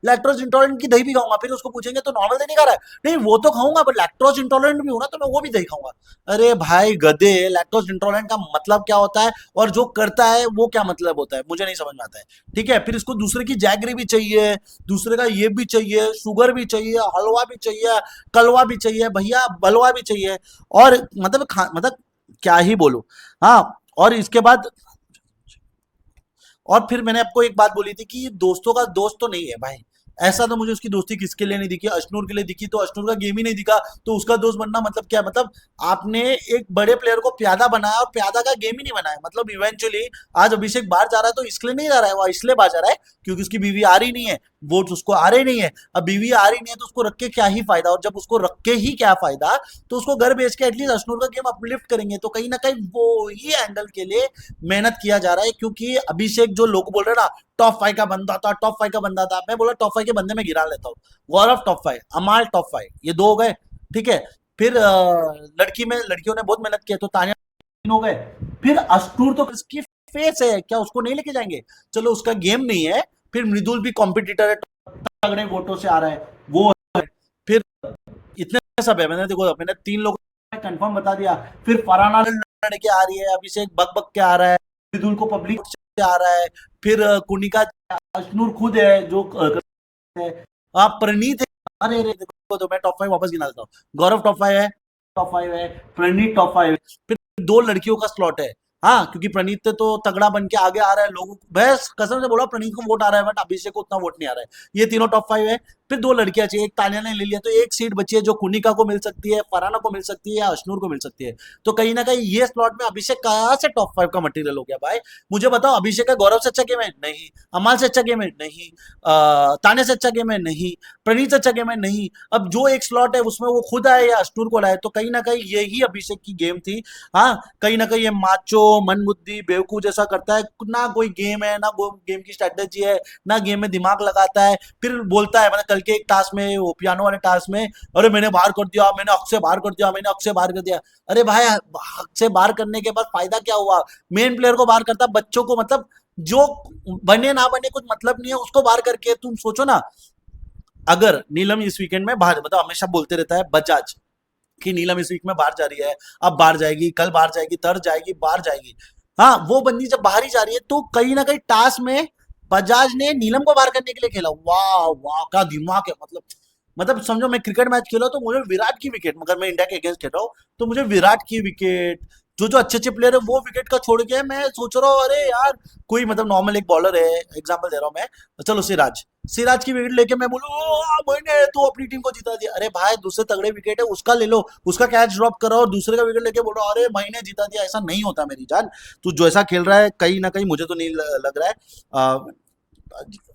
लैक्टोज इंटॉलरेंट की दही भी खाऊंगा। फिर उसको पूछेंगे तो नॉर्मल दही नहीं खा रहा है? नहीं वो तो खाऊंगा, बट लैक्टोज इंटॉलरेंट भी हूं ना, तो मैं वो भी दही खाऊंगा। अरे भाई गधे, लैक्टोज इंटॉलरेंट का मतलब क्या होता है और जो करता है वो क्या मतलब होता है, मुझे नहीं समझ में आता है, ठीक है। फिर इसको दूसरे की जैगरी भी चाहिए, दूसरे का ये भी चाहिए, शुगर भी चाहिए, हलवा भी चाहिए, कलवा भी चाहिए, भैया बलवा भी चाहिए, और मतलब क्या ही बोलूं। हाँ, और इसके बाद, और फिर मैंने आपको एक बात बोली थी कि ये दोस्तों का दोस्त तो नहीं है भाई। ऐसा तो मुझे उसकी दोस्ती किसके लिए नहीं दिखी, अशनूर के लिए दिखी, तो अशनूर का गेम ही नहीं दिखा, तो उसका दोस्त बनना मतलब क्या? मतलब आपने एक बड़े प्लेयर को प्यादा बनाया और प्यादा का गेम ही नहीं बनाया। मतलब इवेंचुअली आज अभिषेक बाहर जा रहा है तो इसलिए नहीं जा रहा है, वो इसलिए बाहर जा रहा है क्योंकि उसकी बीवी आ रही नहीं है, वोट उसको आ रहे नहीं है। अब बीवी आ रही नहीं है तो उसको रख के क्या ही फायदा, और जब उसको रख के ही क्या फायदा, तो उसको घर बेच के एटलीस्ट अशनूर का गेम अपलिफ्ट करेंगे। तो कहीं ना कहीं वो ही एंगल के लिए मेहनत किया जा रहा है, क्योंकि अभिषेक जो लोग बोल रहे हैं ना टॉप 5 का बंदा था, टॉप 5 का बंदा था, मैं बोला टॉप 5 के बंदे में गिरा लेता हूँ। गौरव टॉप 5, अमाल टॉप 5, ये 2 हो गए, ठीक है। फिर लड़कियों ने बहुत मेहनत की है, तो तानिया 3 हो गए। फिर अशनूर तो इसकी फेस है, क्या उसको नहीं लेके जाएंगे? चलो उसका गेम नहीं है। फिर मृदुल भी कॉम्पिटिटर है, तगड़े वोटों से आ रहा है वो है। फिर इतने सब है, मैंने 3 लोगों कंफर्म बता दिया। फिर फरहाना लड़के आ रही है, अभिषेक बक बक के आ रहा है, मृदुल को पब्लिक से आ रहा है, फिर कुनिका, अश्नूर खुद है जो है, आप प्रणीत है। अरे अरे देखो, तो मैं टॉप 5 वापस गिना देता हूँ। गौरव टॉप 5 है, टॉप 5 है, प्रणीत टॉप 5 है, फिर 2 लड़कियों का स्लॉट है। हाँ, क्योंकि प्रणीत तो तगड़ा बन के आगे आ रहा है, लोगों को मैं कसम से बोला प्रणीत को वोट आ रहा है, बट अभिषेक को उतना वोट नहीं आ रहा है। ये तीनों टॉप 5 है। फिर 2 लड़कियां चाहिए, एक तानिया ने ले लिया, तो एक सीट बची है जो कुनिका को मिल सकती है, फरहाना को मिल सकती है या अश्नूर को मिल सकती है। तो कहीं ना कहीं ये स्लॉट में अभिषेक कहाँ से टॉप 5 का मटेरियल हो गया भाई? मुझे बताओ, अभिषेक का गौरव से अच्छा गेम है? नहीं। अमाल से अच्छा गेम है? नहीं। ताने से अच्छा गेम है? नहीं। प्रणीत से अच्छा गेम है? नहीं। अब जो एक स्लॉट है उसमें वो खुद आए या अश्नूर को लाए, तो कहीं ना कहीं यही अभिषेक की गेम थी। हाँ, कहीं ना कहीं ये माचो मनबुद्धि बेवकूफ जैसा करता है, ना कोई गेम है, ना गेम की स्ट्रेटेजी है, ना गेम में दिमाग लगाता है, फिर बोलता है, मतलब कल के एक टास्क में, वो पियानो वाले टास्क में, अरे मैंने बाहर कर दिया, मैंने अक्षय बाहर कर दिया, मैंने अक्षय बाहर कर दिया। अरे भाई, अक्षय बाहर करने के बाद फायदा क्या हुआ? मेन प्लेयर को बाहर करता, बच्चों को मतलब जो बने ना बने कुछ मतलब नहीं है उसको बाहर करके, तुम सोचो ना, अगर नीलम इस वीकेंड में बाहर, मतलब हमेशा बोलते रहता है बजाज कि नीलम इस वीक में बाहर जा रही है, अब बाहर जाएगी, कल बाहर जाएगी, तर जाएगी, बाहर जाएगी। हाँ, वो बंदी जब बाहर ही जा रही है तो कहीं ना कहीं टास्क में बजाज ने नीलम को बाहर करने के लिए खेला। वाह वाह, क्या दिमाग है! मतलब समझो, मैं क्रिकेट मैच खेला तो मुझे विराट की विकेट, मगर मैं इंडिया के अगेंस्ट खेल रहा हूँ, तो मुझे विराट की विकेट, जो जो अच्छे अच्छे प्लेयर है वो विकेट का छोड़ के मैं सोच रहा हूँ, अरे यार, कोई मतलब नॉर्मल एक बॉलर है, एग्जांपल दे रहा हूँ मैं, चलो सिराज, सिराज की विकेट लेके मैं बोलूँ, मैंने तो अपनी टीम को जिता दिया। अरे भाई, दूसरे तगड़े विकेट है, उसका ले लो, उसका कैच ड्रॉप करो और दूसरे का विकेट लेके बोलो अरे मैंने जिता दिया। ऐसा नहीं होता मेरी जान। तू जो ऐसा खेल रहा है, कहीं ना कहीं मुझे तो नहीं लग रहा है।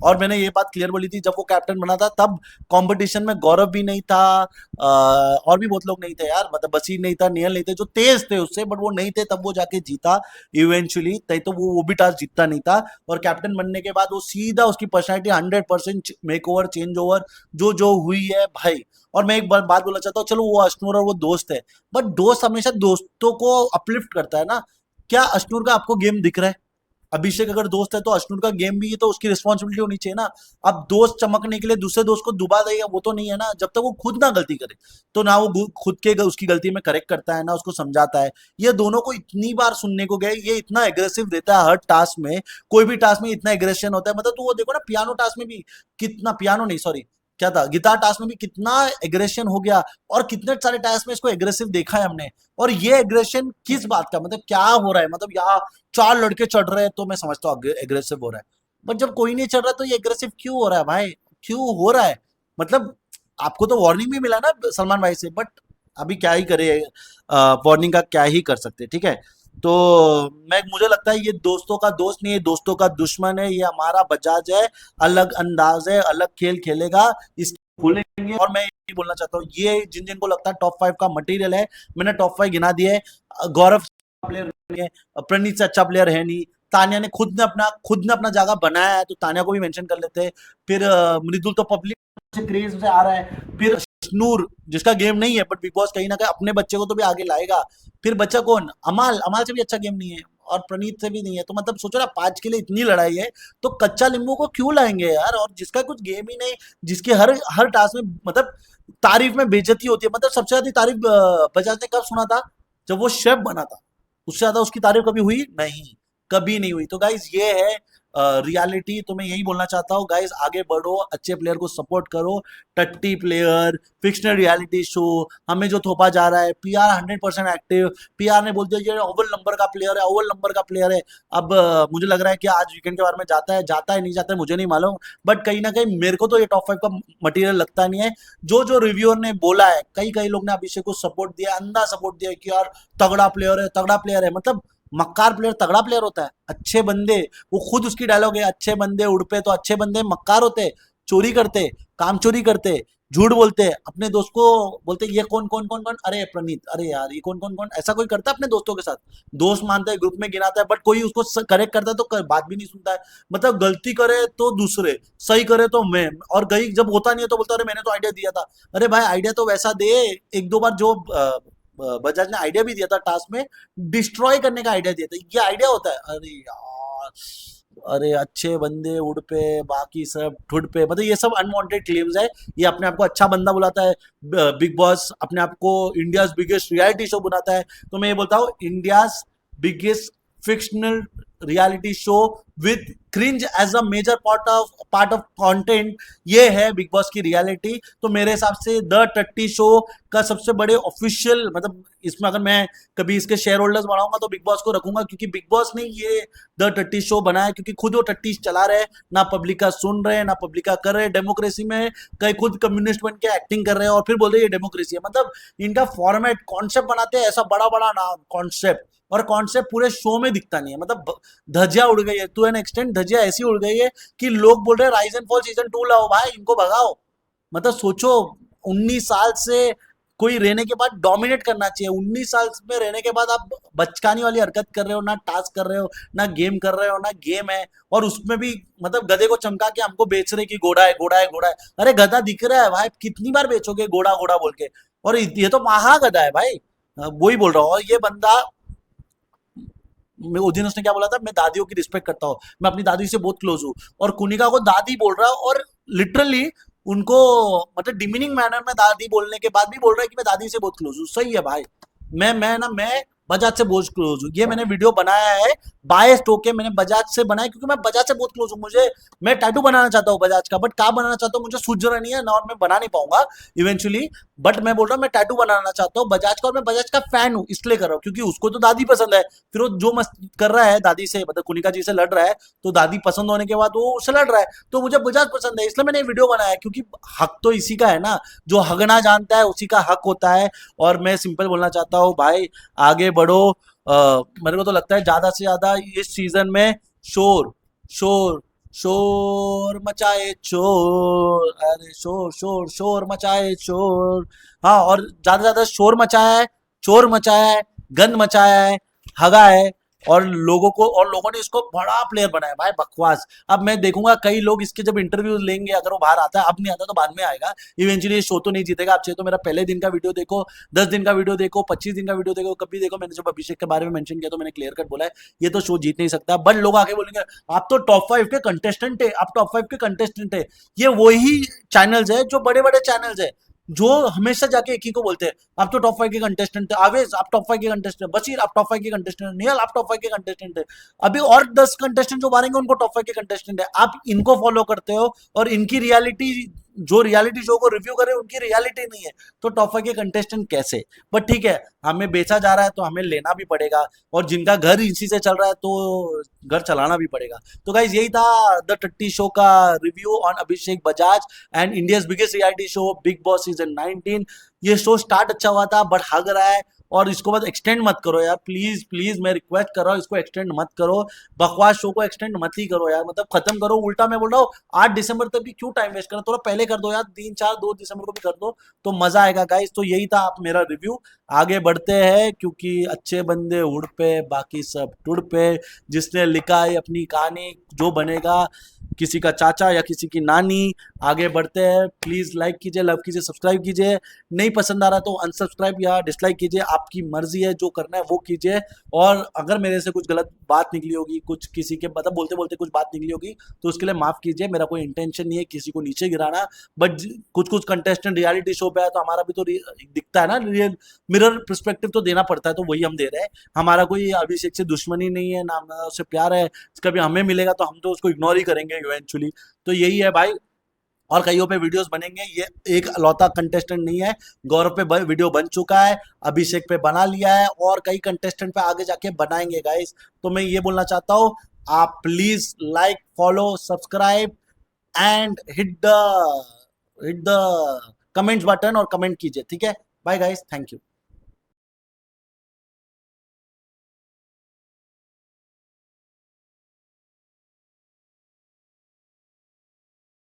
और मैंने ये बात क्लियर बोली थी जब वो कैप्टन बना था, तब कंपटीशन में गौरव भी नहीं था, और भी बहुत लोग नहीं थे यार, मतलब बसीर नहीं था, नियल नहीं थे, जो तेज थे उससे, बट वो नहीं थे, तब वो जाके जीता इवेंचुअली, नहीं तो वो भी टास्क जीतता नहीं था। और कैप्टन बनने के बाद वो सीधा उसकी personality 100% make over, change over जो जो हुई है भाई। और मैं एक बात बोलना चाहता हूँ, चलो वो अश्नूर और वो दोस्त है, बट दोस्त हमेशा दोस्तों को अपलिफ्ट करता है ना। क्या अश्नूर का आपको गेम दिख रहा है? अभिषेक अगर दोस्त है तो अश्नूर का गेम भी, ये तो उसकी रिस्पॉन्सिबिलिटी होनी चाहिए ना। अब दोस्त चमकने के लिए दूसरे दोस्त को डुबा देगा, वो तो नहीं है ना, जब तक वो खुद ना गलती करे। तो ना वो खुद के उसकी गलती में करेक्ट करता है, ना उसको समझाता है। ये दोनों को इतनी बार सुनने को गए, ये इतना एग्रेसिव देता है हर टास्क में, कोई भी टास्क में इतना एग्रेशन होता है, मतलब तो वो देखो ना, पियानो टास्क में भी कितना, पियानो नहीं सॉरी, क्या था, गिटार टास्क में भी कितना एग्रेशन हो गया। और कितने सारे टास्क में इसको एग्रेसिव देखा है हमने। और ये एग्रेशन किस बात का, मतलब क्या हो रहा है, मतलब यहाँ 4 लड़के चढ़ रहे हैं तो मैं समझता हूँ एग्रेसिव हो रहा है, बट जब कोई नहीं चढ़ रहा तो ये एग्रेसिव क्यों हो रहा है भाई? क्यों हो रहा है? मतलब आपको तो वार्निंग भी मिला ना सलमान भाई से, बट अभी क्या ही करे, वार्निंग का क्या ही कर सकते, ठीक है। तो मैं, मुझे लगता है ये दोस्तों का दोस्त नहीं है, दोस्तों का दुश्मन है, ये हमारा बजाज है, अलग अंदाज है, अलग खेल खेलेगा, इस खोलेंगे। और मैं ये बोलना चाहता हूँ, ये जिन जिन को लगता है टॉप 5 का मटेरियल है, मैंने टॉप 5 गिना दिए है। गौरव प्लेयर नहीं है, प्रणीत से अच्छा प्लेयर है नहीं, तानिया ने खुद ने अपना जगह बनाया है, तो तानिया को भी मेंशन कर लेते हैं। फिर मृदुल तो पब्लिक से क्रेज से आ रहा है। फिर नूर, जिसका गेम नहीं है, बट बिग बॉस कहीं ना कहीं अपने बच्चे को तो भी आगे लाएगा। फिर बच्चा कौन, अमाल, अमाल से भी अच्छा गेम नहीं है, और प्रणीत से भी नहीं है। तो मतलब सोचो ना, 5 के लिए इतनी लड़ाई है, तो कच्चा नींबू को क्यों लाएंगे यार? और जिसका कुछ गेम ही नहीं, जिसके हर हर टास्क में मतलब तारीफ में बेइज्जती होती है। मतलब सबसे ज्यादा तारीफ बजाज ने कब सुना था? जब वो शेफ बना था। उससे ज्यादा उसकी तारीफ कभी हुई नहीं, कभी नहीं हुई। तो गाइज ये है रियलिटी। तो मैं यही बोलना चाहता हूँ गाइज, आगे बढ़ो, अच्छे प्लेयर को सपोर्ट करो। टट्टी प्लेयर, फिक्शनल रियलिटी शो, हमें जो थोपा जा रहा है, पीआर 100% एक्टिव, पीआर ने बोल दिया ये अव्वल नंबर का प्लेयर है, अव्वल नंबर का प्लेयर है। अब मुझे लग रहा है कि आज वीकेंड के बारे में जाता है नहीं जाता है मुझे नहीं मालूम, बट कहीं ना कहीं मेरे को तो ये टॉप 5 का मटेरियल लगता नहीं है। जो जो रिव्यूअर ने बोला है, कई कई लोग ने अभिषेक को सपोर्ट दिया, अंधा सपोर्ट दिया कि यार तगड़ा प्लेयर है, तगड़ा प्लेयर है। मतलब मक्कार प्लेयर तगड़ा प्लेयर होता है? अच्छे बंदे, वो खुद उसकी डायलॉग है, अच्छे बंदे उड़ पे, तो अच्छे बंदे मक्कार होते, चोरी करते, काम चोरी करते, झूठ बोलते, अपने दोस्त को बोलते ये कौन कौन कौन कौन, अरे प्रणीत, अरे यार ये कौन कौन कौन, ऐसा कोई करता है अपने दोस्तों के साथ? दोस्त मानता है, ग्रुप में गिनाता है, बट कोई उसको करेक्ट करता है तो बात भी नहीं सुनता है। मतलब गलती करे तो दूसरे, सही करे तो मैं, और गई जब होता नहीं है तो बोलता अरे मैंने तो आइडिया दिया था। अरे भाई, आइडिया तो वैसा दे, एक दो बार जो बजाज ने आइडिया भी दिया था टास्क में, डिस्ट्रॉय करने का आइडिया दिया था, ये आइडिया होता है? अरे यार, अरे अच्छे बंदे उड़ पे, बाकी सब ठुड पे, मतलब ये सब अनवांटेड क्लेम्स है। ये अपने आप को अच्छा बंदा बुलाता है, बिग बॉस अपने आप को इंडियाज बिगेस्ट रियलिटी शो बनाता है। तो मैं ये बोलता हूँ, India's biggest fictional reality show with cringe as a major part of content, ये है बिग बॉस की रियलिटी। तो मेरे हिसाब से द टट्टी शो का सबसे बड़े ऑफिशियल, मतलब इसमें अगर मैं कभी इसके शेयर होल्डर्स बनाऊंगा तो बिग बॉस को रखूंगा, क्योंकि बिग बॉस ने ये द टट्टी शो बनाया, क्योंकि खुद वो टट्टी चला रहे, ना पब्लिक का सुन रहे, ना पब्लिक का कर रहे। डेमोक्रेसी में कई खुद कम्युनिस्ट बन के एक्टिंग कर रहे हैं और फिर बोल रहे ये डेमोक्रेसी है। मतलब इनका फॉर्मेट कॉन्सेप्ट बनाते हैं ऐसा बड़ा बड़ा नाम कॉन्सेप्ट, और कॉन्सेप्ट पूरे शो में दिखता नहीं है। मतलब धज्जियां उड़ गई है, टू एन एक्सटेंट धज्जियां ऐसी उड़ गई है कि लोग बोल रहे हैं राइज एंड फॉल सीजन 2 लाओ भाई, इनको भगाओ। मतलब सोचो, 19 साल से कोई रहने के बाद डोमिनेट करना चाहिए, 19 साल में रहने के बाद आप बचकानी वाली हरकत कर रहे हो, ना टास्क कर रहे हो, ना गेम कर रहे हो, ना गेम है, और उसमें भी मतलब गधे को चमका के हमको बेच रहे कि घोड़ा है घोड़ा है घोड़ा है। अरे गधा दिख रहा है भाई, कितनी बार बेचोगे घोड़ा घोड़ा बोल के। और ये तो महागधा है भाई, वही बोल रहा हूँ। और ये बंदा, मैं उस दिन उसने क्या बोला था, मैं दादियों की रिस्पेक्ट करता हूँ, मैं अपनी दादी से बहुत क्लोज हूँ, और कुनिका को दादी बोल रहा है, और लिटरली उनको मतलब डिमीनिंग मैनर में दादी बोलने के बाद भी बोल रहा है कि मैं दादी से बहुत क्लोज हूँ। सही है भाई। मैं बजाज से बहुत क्लोज हूँ, ये मैंने वीडियो बनाया है बायस्ड होके, मैंने बजाज से बनाया क्योंकि मैं बजाज से बहुत क्लोज हूँ। मैं टैटू बनाना चाहता हूँ बजाज का, बट कहाँ बनाना चाहता हूँ मुझे सूझ रहा नहीं है ना, और मैं बना नहीं पाऊंगा इवेंचुअली। बट मैं बोल रहा हूँ मैं टैटू बनाना चाहता हूँ बजाज का, और मैं बजाज का फैन हूँ इसलिए कर रहा हूँ क्योंकि उसको तो दादी पसंद है। फिर वो जो मस्त कर रहा है दादी से, मतलब कुनिका जी से लड़ रहा है, तो दादी पसंद होने के बाद वो उससे लड़ रहा है, तो मुझे बजाज पसंद है, इसलिए मैंने वीडियो बनाया। क्योंकि हक तो इसी का है ना, जो हगना जानता है उसी का हक होता है। और मैं सिंपल बोलना चाहता हूँ भाई, आगे बढ़ो। मेरे को तो लगता है ज्यादा से ज्यादा इस सीजन में शोर शोर शोर मचाए चोर, अरे शोर शोर शोर मचाए चोर। हाँ, और ज्यादा से ज्यादा शोर मचाया है, चोर मचाया है, गंद मचाया है, हगा है, और लोगों ने इसको बड़ा प्लेयर बनाया भाई, बकवास। अब मैं देखूंगा कई लोग इसके जब इंटरव्यू लेंगे, अगर वो बाहर आता है, अब नहीं आता तो बाद में आएगा, इवेंचुअली ये शो तो नहीं जीतेगा। आप चाहिए तो मेरा पहले दिन का वीडियो देखो, 10 दिन का वीडियो देखो, 25 दिन का वीडियो देखो, कभी देखो। मैंने जब अभिषेक के बारे में मेंशन किया तो मैंने क्लियर कट बोला है ये तो शो जीत नहीं सकता। बट लोग आगे बोलेंगे आप तो टॉप 5 के कंटेस्टेंट है, आप टॉप 5 के कंटेस्टेंट है। ये वही चैनल्स है जो बड़े बड़े चैनल्स है, जो हमेशा जाके एक ही को बोलते हैं आप तो टॉप 5 के कंटेस्टेंट है, आवेश आप टॉप 5 के कंटेस्टेंट, बशीर आप टॉप 5 के कंटेस्टेंट, निहल आप टॉप 5 के कंटेस्टेंट है। अभी और 10 कंटेस्टेंट जो मारेंगे उनको टॉप 5 के कंटेस्टेंट है। आप इनको फॉलो करते हो और इनकी रियलिटी, जो रियलिटी शो को रिव्यू करे उनकी रियलिटी नहीं है, तो टॉप 5 के कंटेस्टेंट कैसे। बट ठीक है, हमें बेचा जा रहा है तो हमें लेना भी पड़ेगा, और जिनका घर इसी से चल रहा है तो घर चलाना भी पड़ेगा। तो गाइज यही था द टट्टी शो का review on Abhishek Bajaj and India's biggest reality show big boss season 19। ये शो स्टार्ट अच्छा हुआ था बट हग रहा है, और इसको बस एक्सटेंड मत करो यार, प्लीज प्लीज मैं रिक्वेस्ट कर रहा हूँ, इसको एक्सटेंड मत करो। बकवास शो को एक्सटेंड मत ही करो यार, मतलब खत्म करो। उल्टा मैं बोल रहा हूँ 8 दिसंबर तक भी क्यों टाइम वेस्ट करना, थोड़ा पहले कर दो यार, 3 4 2 दिसंबर को भी कर दो तो मजा आएगा गाइस। तो यही था आप मेरा रिव्यू, आगे बढ़ते हैं क्योंकि अच्छे बंदे उड़ पे बाकी सब टुड़ पे। जिसने लिखा है अपनी कहानी, जो बनेगा किसी का चाचा या किसी की नानी। आगे बढ़ते हैं, प्लीज लाइक कीजिए, लव कीजिए, सब्सक्राइब कीजिए। नहीं पसंद आ रहा तो अनसब्सक्राइब या डिसलाइक कीजिए, आपकी मर्जी है, जो करना है वो कीजिए। और अगर मेरे से कुछ गलत बात निकली होगी, कुछ किसी के मतलब बोलते बोलते कुछ बात निकली होगी तो उसके लिए माफ कीजिए, मेरा कोई इंटेंशन नहीं है किसी को नीचे गिराना। बट कुछ कुछ कंटेस्टेंट रियलिटी शो पे है तो हमारा भी तो दिखता है ना, रियल मिरर पर्सपेक्टिव तो देना पड़ता है, तो वही हम दे रहे हैं। हमारा कोई अभिषेक से दुश्मनी नहीं है, ना हमारा उससे प्यार है, कभी हमें मिलेगा तो हम तो उसको इग्नोर ही करेंगे इवेंचुअली। तो यही है भाई, और कईयों पे वीडियोस बनेंगे, ये एक लौता कंटेस्टेंट नहीं है। गौरव पे वीडियो बन चुका है, अभिषेक पे बना लिया है, और कई कंटेस्टेंट पे आगे जाके बनाएंगे गाइस। तो मैं ये बोलना चाहता हूँ, आप please like follow subscribe and hit the comments button और कमेंट कीजिए, ठीक है। Bye guys, thank you.